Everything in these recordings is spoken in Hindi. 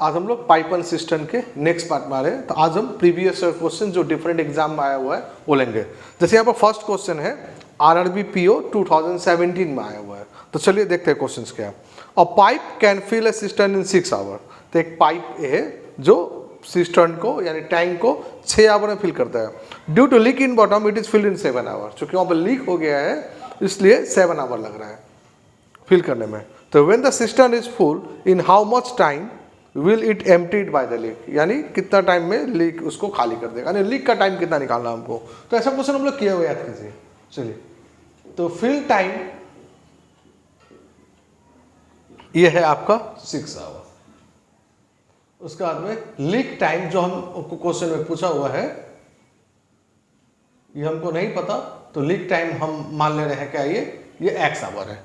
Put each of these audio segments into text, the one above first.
आज हम लोग पाइप एंड सिस्टम के नेक्स्ट पार्ट में आ रहे हैं। तो आज हम प्रीवियस क्वेश्चन जो डिफरेंट एग्जाम में आया हुआ है वो लेंगे। जैसे यहाँ पर फर्स्ट क्वेश्चन है आरआरबी पीओ 2017 में आया हुआ है। तो चलिए देखते हैं क्वेश्चंस क्या है। A pipe can fill a cistern in 6 hour. तो एक पाइप है जो सिस्टर्न को यानी टैंक को 6 आवर में फिल करता है। Due to leak in bottom it is filled in 7 hour. चूंकि वहाँ पर लीक हो गया है इसलिए 7 आवर लग रहा है फिल करने में। तो when the cistern is full in how much time will it emptied by the leak, यानी कितना टाइम में लीक उसको खाली कर देगा, यानी लीक का टाइम कितना निकालना हमको। तो ऐसा क्वेश्चन हम लोग किए हुए याद कीजिए। चलिए तो फिल टाइम ये है आपका 6 आवर। उसके बाद में लीक टाइम जो हमको क्वेश्चन में पूछा हुआ है ये हमको नहीं पता, तो लीक टाइम हम मान ले रहे हैं क्या ये x आवर है।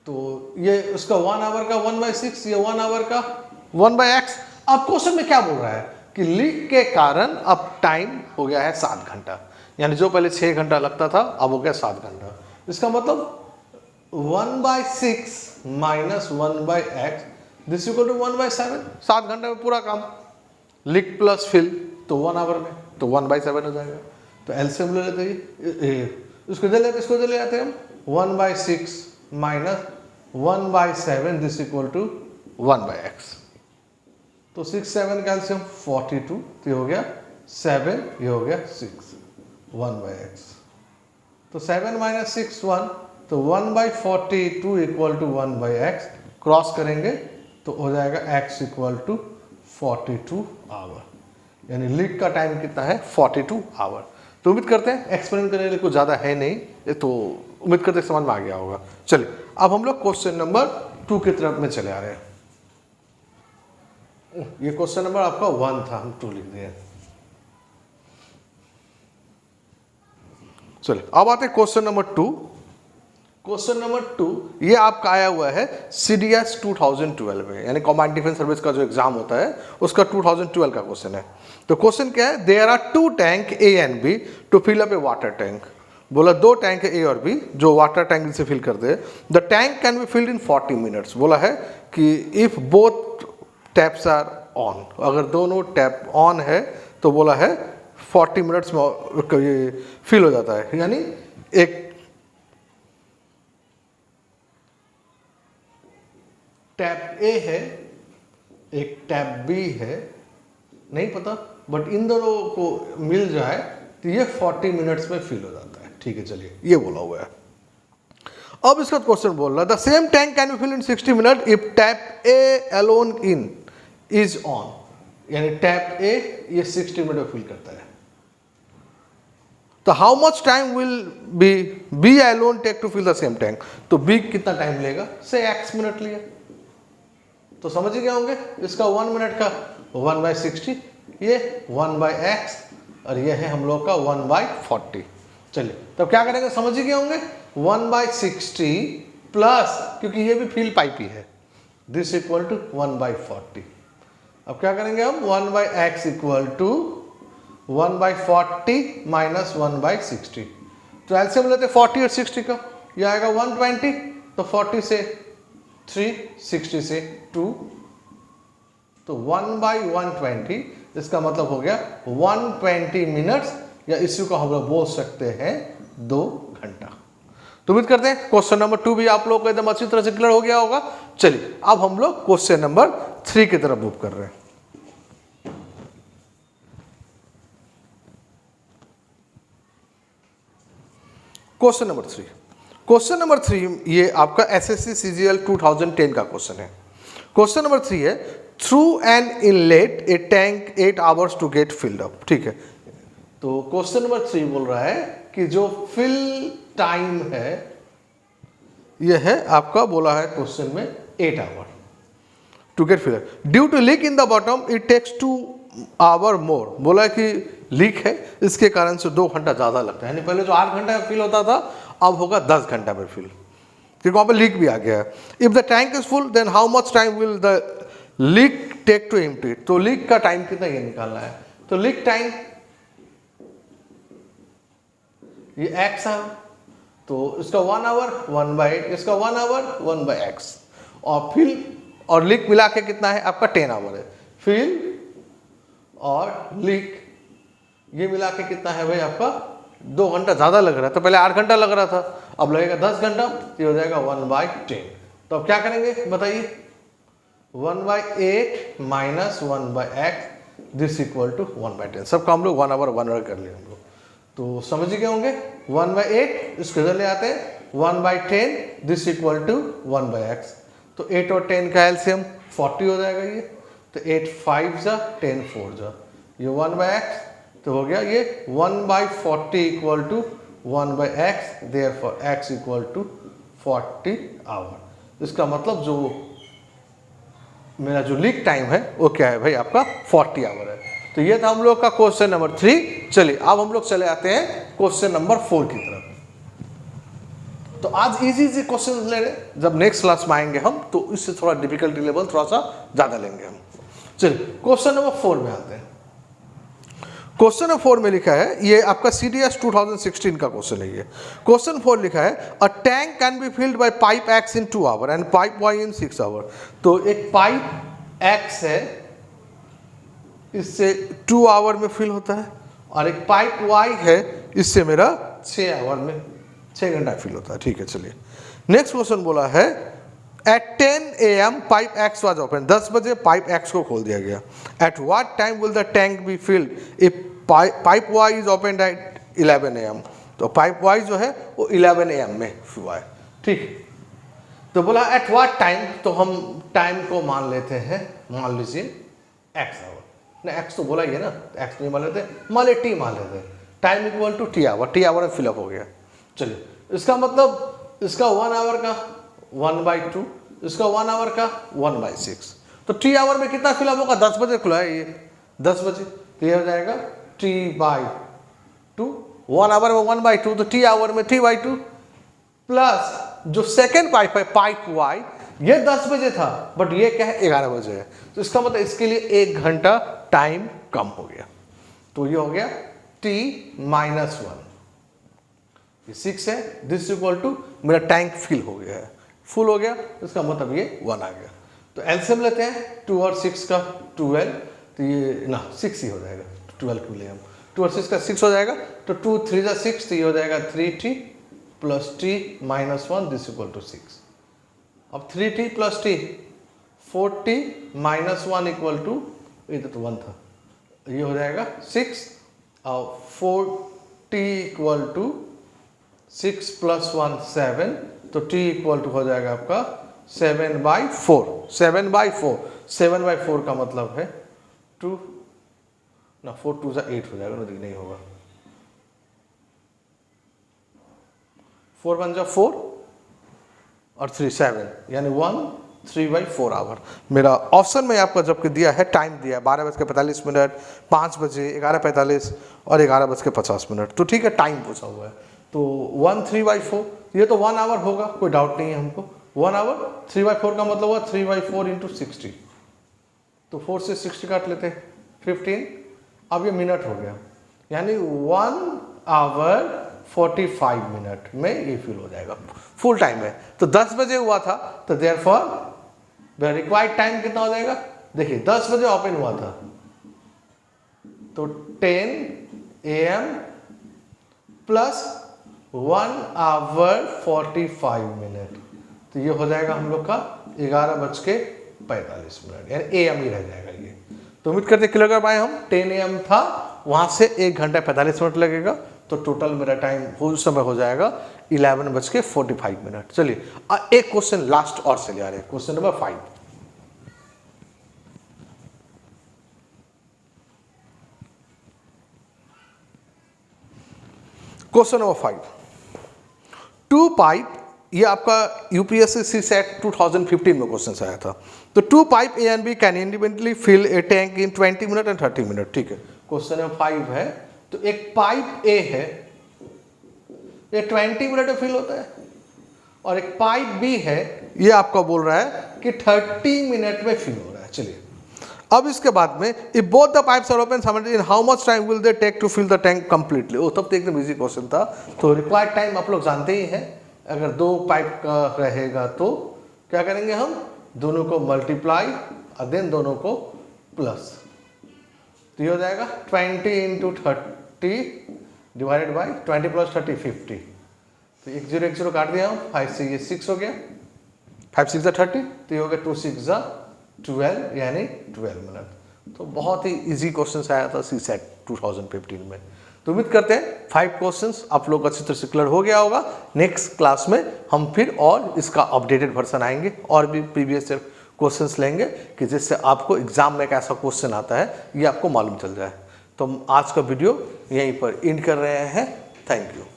तो ये उसका 1 आवर का 1/6, ये 1 आवर का 1/x। अब क्वेश्चन में क्या बोल रहा है कि लीक के कारण अब टाइम हो गया है 7 घंटा, यानी जो पहले 6 घंटा लगता था अब हो गया 7 घंटा। इसका मतलब 1/6 minus 1/x this equal to 1/7। 7 घंटे में पूरा काम, लीक प्लस फिल तो 1 आवर में, तो 1/7 हो जाएगा। तो एलसीएम ले लेते हैं, इसको दे लेते, इसको दे ले जाते हम 1/6 minus 1/7 this equal to 1/x। तो 6 7 का एलसीएम 42, तो ये हो गया 7, ये हो गया 6, 1/x। तो 7 माइनस 6 1, तो 1/42 इक्वल टू 1/x। क्रॉस करेंगे तो हो जाएगा x इक्वल टू 42 आवर, यानी लीक का टाइम कितना है 42 आवर। तो उम्मीद करते हैं एक्सप्लेन करने के लिए कुछ ज़्यादा है नहीं, तो उम्मीद करते हैं समझ में आ गया होगा। चलिए अब हम लोग क्वेश्चन नंबर 2 की तरफ में चले आ रहे हैं। ये क्वेश्चन नंबर आपका 1 था, हम 2 लिख दिए। चलिए अब आते हैं क्वेश्चन नंबर 2। क्वेश्चन नंबर 2 ये आपका आया हुआ है CDS 2012 में, यानी कमांड डिफेंस सर्विस का जो एग्जाम होता है उसका 2012 का क्वेश्चन है। तो क्वेश्चन क्या है, there are 2 tank A and B to fill up a water tank. बोला 2 टैंक है A और B जो वाटर टैंक से फिल कर दे। The tank can be filled in 40 minutes. बोला है कि if both taps are on, अगर दोनों टैप ऑन है तो बोला है 40 मिनट्स में ये फिल हो जाता है। यानी एक टैप A है, एक टैप B है, नहीं पता, बट इन दोनों को मिल जाए तो ये 40 मिनट्स में फिल हो जाता है। ठीक है, चलिए ये बोला हुआ है। अब इसका क्वेश्चन बोल रहा है the same tank can be fill in 60 minute if tap A alone in is on, यानी टैप A ये 60 मिनट में फिल करता है। तो how much time will B alone take to fill the same tank. तो B कितना टाइम लेगा, से x मिनट लिया, तो समझ ही गए होंगे इसका 1 मिनट का 1/60, ये 1/x और ये है हम लोग का 1/40। चलिए तब क्या करेंगे, समझ ही गए होंगे 1/60 प्लस, क्योंकि ये भी फिल पाइप ही है, दिस इक्वल टू 1/40। अब क्या करेंगे हम 1/x इक्वल टू 1/40 माइनस 1/60। तो एलसीएम लेते 40 और 60 का, ये आएगा 120, तो 40 से 3, 60 से 2, तो 1/120, इसका मतलब हो गया 120 मिनट्स, या इसी को हम लोग बोल सकते हैं 2 घंटा। तो उम्मीद करते हैं क्वेश्चन नंबर 2 भी आप लोग को एकदम अच्छी तरह से क्लियर हो गया होगा। चलिए अब हम लोग क्वेश्चन नंबर 3 की तरफ मूव कर रहे हैं। क्वेश्चन नंबर 3, क्वेश्चन नंबर 3 ये आपका SSC CGL 2010 का क्वेश्चन है। क्वेश्चन नंबर 3 है through an inlet a tank 8 hours to get filled up. ठीक है, तो क्वेश्चन नंबर 3 बोल रहा है कि जो फिल टाइम है ये है आपका, बोला है क्वेश्चन में 8 hour to get fill up. Due to leak in the bottom it takes 2 hour more. बोला है कि लीक है इसके कारण से 2 घंटा ज़्यादा लगता है, यानी पहले जो 8 घंटा में फिल होता था अब होगा 10 घंटा में फिल, क्योंकि वहाँ पर लीक भी आ गया है। If the tank is full then how much time will the leak take to empty. तो लीक का टाइम कितना ये निकालना है। तो लीक टाइम ये x है, तो इसका 1 आवर 1/8, इसका 1 आवर 1/x, और फिल और लीक मिला के कितना है आपका 10 आवर है। फिल और लीक ये मिला के कितना है भाई आपका 2 घंटा ज़्यादा लग रहा है। तो पहले 8 घंटा लग रहा था, अब लगेगा 10 घंटा, तो ये हो जाएगा 1/10। तो अब क्या करेंगे बताइए, 1/8 minus 1/x this equal to 1/10। सबका हम लोग 1 आवर कर लिए हम लोग, तो समझ गए होंगे। 1/8 इसको इधर ले आते हैं, 1/10 दिस इक्वल टू 1/x। तो 8 और 10 का एलसीएम 40 हो जाएगा ये, तो 8 5 जा 10 4 जा, ये 1/x तो हो गया ये 1/40 equal to 1/x, therefore x equal to 40 hour. इसका मतलब जो मेरा जो लीक टाइम है वो क्या है भाई आपका 40 आवर है। तो ये था हम लोग का क्वेश्चन नंबर 3। चलिए अब हम लोग चले आते हैं क्वेश्चन नंबर 4 की तरफ। तो आज इजी क्वेश्चन ले रहे, जब नेक्स्ट क्लास में आएंगे हम तो इससे थोड़ा डिफिकल्टी लेवल थोड़ा सा ज्यादा लेंगे हम। चलिए क्वेश्चन नंबर 4 में आते हैं। क्वेश्चन नंबर 4 में लिखा है, ये आपका CDS 2016 का क्वेश्चन है। ये क्वेश्चन 4 लिखा है, a tank can be filled by pipe X in 2 hour and pipe Y in 6 hour. तो एक पाइप X है, इससे 2 आवर में फिल होता है, और एक पाइप Y है, इससे मेरा 6 आवर में 6 घंटा फिल होता है। ठीक है, चलिए नेक्स्ट क्वेश्चन बोला है, at 10 AM pipe X was open. 10 बजे पाइप X को खोल दिया गया। At what time will the tank be filled if pipe Y is open at 11 AM। तो पाइप Y जो है वो 11 AM में हुआ है। ठीक, तो बोला एट व्हाट टाइम, तो हम टाइम को मान लेते हैं, मान लीजिए X आवर, नहीं X तो बोला ही है ना, X नहीं मान लेते, मान ले T मान लेते, time equal to T hour, T hour में फिलअप हो गया। चलिए इसका मतलब इसका 1 आवर का 1/2, इसका 1 आवर का 1/6। तो T आवर में कितना फिलअप होगा, 10 बजे खुला है ये, 10 बजे, तो ये हो जाएगा T/2, 1 आवर में 1/2, तो T आवर में 3/2, प्लस जो सेकेंड पाइप है पाइप Y, ये 10 बजे था बट ये क्या है 11 बजे है, तो इसका मतलब इसके लिए 1 घंटा टाइम कम हो गया। तो ये हो गया T-1, ये 6 है, दिस इक्वल टू मेरा टैंक फिल हो गया है, फुल हो गया, इसका मतलब ये 1 आ गया। तो एलसीएम लेते हैं 2 और 6 का 12, तो ये ना 6 ही हो जाएगा, 12 क्यों ले हम, 2 और 6 का 6 हो जाएगा, तो 2 3 जा 6, तो ये हो जाएगा 3T plus T-1 this equal to 6। अब 3T plus T 4T-1 equal to, इधर तो 1 था, ये हो जाएगा 6, और 4T इक्वल टू 6 प्लस 1 7, तो T इक्वल टू हो जाएगा आपका 7/4, 7/4, 7/4 का मतलब है 2 ना, 4 2 जा 8 हो जाएगा, नहीं होगा, 4 1 जा 4 और 3 7, यानी 1 3/4 आवर। मेरा ऑप्शन में आपका जबकि दिया है, टाइम दिया है 12:45, 5 बजे, 11:45 और 11:50। तो ठीक है, टाइम पूछा हुआ है, तो 1 3/4, ये तो 1 आवर होगा, कोई डाउट नहीं है हमको। 1 आवर 3/4 का मतलब हुआ 3/4 इंटू 60, तो 4 से 60 काट लेते हैं 15, अब ये मिनट हो गया, यानी 1 आवर 45 मिनट में ये फिल हो जाएगा, फुल टाइम है। तो 10 बजे हुआ था, तो देयरफॉर द रिक्वायर्ड टाइम कितना हो जाएगा, देखिए 10 बजे ओपन हुआ था, तो 10 AM प्लस 1 आवर 45 मिनट, तो ये हो जाएगा हम लोग का 11:45, यानी AM ही रह जाएगा ये। तो उम्मीद करते क्लियर कर पाए हम। 10 AM था, वहां से 1 घंटा 45 मिनट लगेगा, तो टोटल मेरा टाइम उस समय हो जाएगा 11:45। चलिए एक क्वेश्चन लास्ट और से ले आ रहे हैं, question number 5। Question number 5, 2 pipe, ये आपका यूपीएससी सेट 2015 में क्वेश्चन आया था। तो 2 pipe A and B can independently fill a tank in 20 minute and 30 minute. ठीक है, क्वेश्चन नंबर 5 है, तो एक पाइप A है, ये 20 मिनट में फिल होता है, और एक पाइप B है, ये आपका बोल रहा है कि 30 मिनट में फिल हो रहा है। चलिए अब इसके बाद में, if both the pipes are open simultaneously, in how much time will they take to fill the tank completely. वो तब तो एकदम इजी क्वेश्चन था। तो रिक्वायर्ड टाइम आप लोग जानते ही हैं, अगर 2 पाइप का रहेगा तो क्या करेंगे हम, दोनों को मल्टीप्लाई और देन दोनों को प्लस, तो ये हो जाएगा 20 इंटू 30 डिवाइडेड बाई 20 प्लस 30 50, तो 1 0 1 0 काट दिया हूँ, 5 से ये 6 हो गया, 5 6 30, तो ये हो गया 2 6 12 यानी 12 मिनट। तो बहुत ही इजी क्वेश्चन आया था CSET 2015 में। तो उम्मीद करते हैं 5 क्वेश्चंस आप लोग अच्छी तरह से क्लियर हो गया होगा। नेक्स्ट क्लास में हम फिर और इसका अपडेटेड वर्जन आएंगे और भी प्रीवियस क्वेश्चंस लेंगे कि जिससे आपको एग्जाम में कैसा क्वेश्चन आता है ये आपको मालूम चल जाए। तो हम आज का वीडियो यहीं पर एंड कर रहे हैं। Thank you.